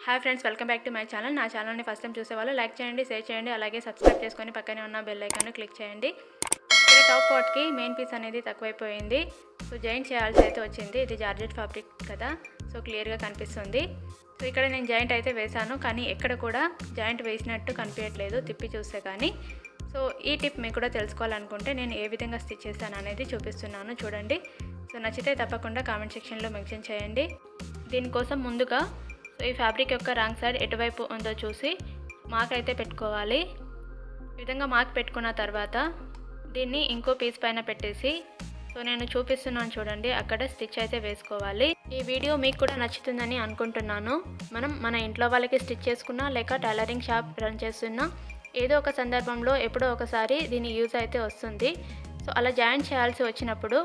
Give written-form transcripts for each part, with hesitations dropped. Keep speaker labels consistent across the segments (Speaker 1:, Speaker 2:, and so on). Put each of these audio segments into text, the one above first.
Speaker 1: Hi friends, welcome back to my channel. నా ఛానల్ని first time చూసేవాళ్ళు లైక్ చేయండి, షేర్ చేయండి, అలాగే సబ్స్క్రైబ్ చేసుకొని పక్కనే ఉన్న బెల్ ఐకాన్ని క్లిక్ చేయండి. ఇక్కడ టాప్ పార్ట్కి మెయిన్ పీస్ అనేది తక్కువైపోయింది. సో జాయింట్ చేయాల్సి అయితే వచ్చింది. ఇది జార్జెట్ ఫ్యాబ్రిక్ కదా, సో క్లియర్గా కనిపిస్తుంది. సో ఇక్కడ నేను జాయింట్ అయితే వేశాను, కానీ ఎక్కడ కూడా జాయింట్ వేసినట్టు కనిపించట్లేదు తిప్పి చూస్తే కానీ. సో ఈ టిప్ మీకు కూడా తెలుసుకోవాలనుకుంటే నేను ఏ విధంగా స్టిచ్ చేశాను అనేది చూపిస్తున్నాను, చూడండి. సో నచ్చితే తప్పకుండా కామెంట్ సెక్షన్లో మెన్షన్ చేయండి. దీనికోసం ముందుగా సో ఈ ఫ్యాబ్రిక్ యొక్క రాంగ్ సైడ్ ఎటువైపు ఉందో చూసి మార్క్ అయితే పెట్టుకోవాలి. ఈ విధంగా మార్క్ పెట్టుకున్న తర్వాత దీన్ని ఇంకో పీస్ పైన పెట్టేసి సో నేను చూపిస్తున్నాను చూడండి, అక్కడ స్టిచ్ అయితే వేసుకోవాలి. ఈ వీడియో మీకు కూడా నచ్చుతుందని అనుకుంటున్నాను. మనం మన ఇంట్లో వాళ్ళకి స్టిచ్ చేసుకున్నా లేక టైలరింగ్ షాప్ రన్ చేస్తున్నా ఏదో ఒక సందర్భంలో ఎప్పుడో ఒకసారి దీని యూజ్ అయితే వస్తుంది. సో అలా జాయింట్ చేయాల్సి వచ్చినప్పుడు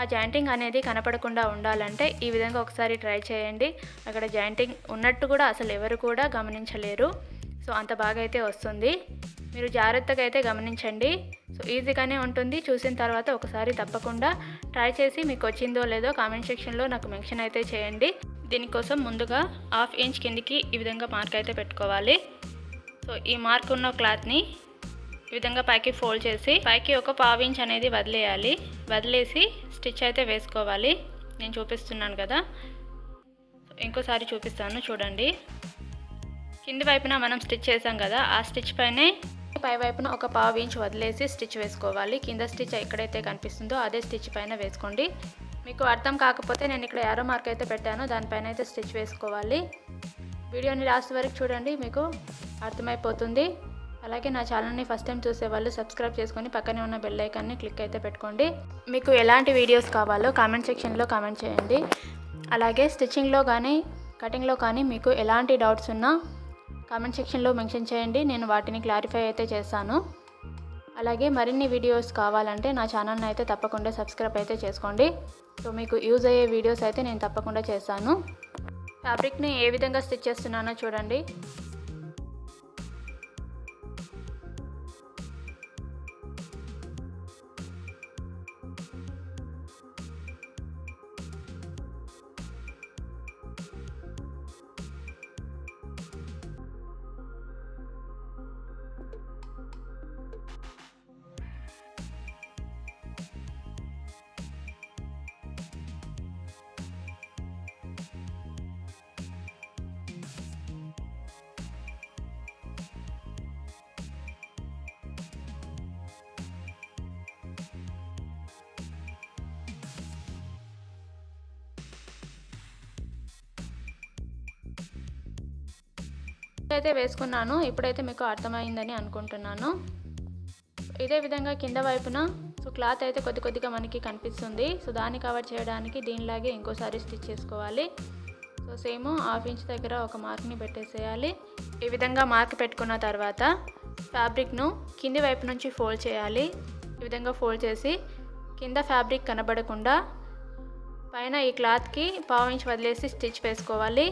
Speaker 1: ఆ జాయింటింగ్ అనేది కనపడకుండా ఉండాలంటే ఈ విధంగా ఒకసారి ట్రై చేయండి. అక్కడ జాయింటింగ్ ఉన్నట్టు కూడా అసలు ఎవరు కూడా గమనించలేరు. సో అంత బాగా అయితే వస్తుంది. మీరు జాగ్రత్తగా అయితే గమనించండి. సో ఈజీగానే ఉంటుంది. చూసిన తర్వాత ఒకసారి తప్పకుండా ట్రై చేసి మీకు వచ్చిందో లేదో కామెంట్ సెక్షన్లో నాకు మెన్షన్ అయితే చేయండి. దీనికోసం ముందుగా 1/2 ఇంచ్ కిందికి ఈ విధంగా మార్క్ అయితే పెట్టుకోవాలి. సో ఈ మార్క్ ఉన్న క్లాత్ని ఈ విధంగా పైకి ఫోల్డ్ చేసి పైకి ఒక 1/2 ఇంచ్ అనేది వదిలేసి స్టిచ్ అయితే వేసుకోవాలి. నేను చూపిస్తున్నాను కదా, ఇంకోసారి చూపిస్తాను చూడండి. కింది వైపున మనం స్టిచ్ చేసాం కదా, ఆ స్టిచ్ పైనే పై వైపున ఒక 1/2 ఇంచ్ వదిలేసి స్టిచ్ వేసుకోవాలి. కింద స్టిచ్ ఎక్కడైతే కనిపిస్తుందో అదే స్టిచ్ పైన వేసుకోండి. మీకు అర్థం కాకపోతే నేను ఇక్కడ యారో మార్క్ అయితే పెట్టాను, దానిపైన అయితే స్టిచ్ వేసుకోవాలి. వీడియోని లాస్ట్ వరకు చూడండి, మీకు అర్థమైపోతుంది. అలాగే నా ఛానల్ని ఫస్ట్ టైం చూసే వాళ్ళు సబ్స్క్రైబ్ చేసుకొని పక్కనే ఉన్న బెల్ ఐకాన్ని క్లిక్ అయితే పెట్టుకోండి. మీకు ఎలాంటి వీడియోస్ కావాలో కామెంట్ సెక్షన్లో కామెంట్ చేయండి. అలాగే స్టిచ్చింగ్లో కానీ కటింగ్లో కానీ మీకు ఎలాంటి డౌట్స్ ఉన్నా కామెంట్ సెక్షన్లో మెన్షన్ చేయండి, నేను వాటిని క్లారిఫై అయితే చేస్తాను. అలాగే మరిన్ని వీడియోస్ కావాలంటే నా ఛానల్ని అయితే తప్పకుండా సబ్స్క్రైబ్ అయితే చేసుకోండి. సో మీకు యూజ్ అయ్యే వీడియోస్ అయితే నేను తప్పకుండా చేస్తాను. ఫ్యాబ్రిక్ని ఏ విధంగా స్టిచ్ చేస్తున్నానో చూడండి. అయితే వేసుకున్నాను. ఇప్పుడైతే మీకు అర్థమైందని అనుకుంటున్నాను. ఇదే విధంగా కింద వైపున సో క్లాత్ అయితే కొద్దిగా మనకి కనిపిస్తుంది. సో దాన్ని కవర్ చేయడానికి దీనిలాగే ఇంకోసారి స్టిచ్ చేసుకోవాలి. సో సేమ్ 1/2 ఇంచ్ దగ్గర ఒక మార్క్ని పెట్టేసేయాలి. ఈ విధంగా మార్క్ పెట్టుకున్న తర్వాత ఫ్యాబ్రిక్ను కింది వైపు నుంచి ఫోల్డ్ చేయాలి. ఈ విధంగా ఫోల్డ్ చేసి కింద ఫ్యాబ్రిక్ కనబడకుండా పైన ఈ క్లాత్కి 1/2 ఇంచ్ వదిలేసి స్టిచ్ వేసుకోవాలి.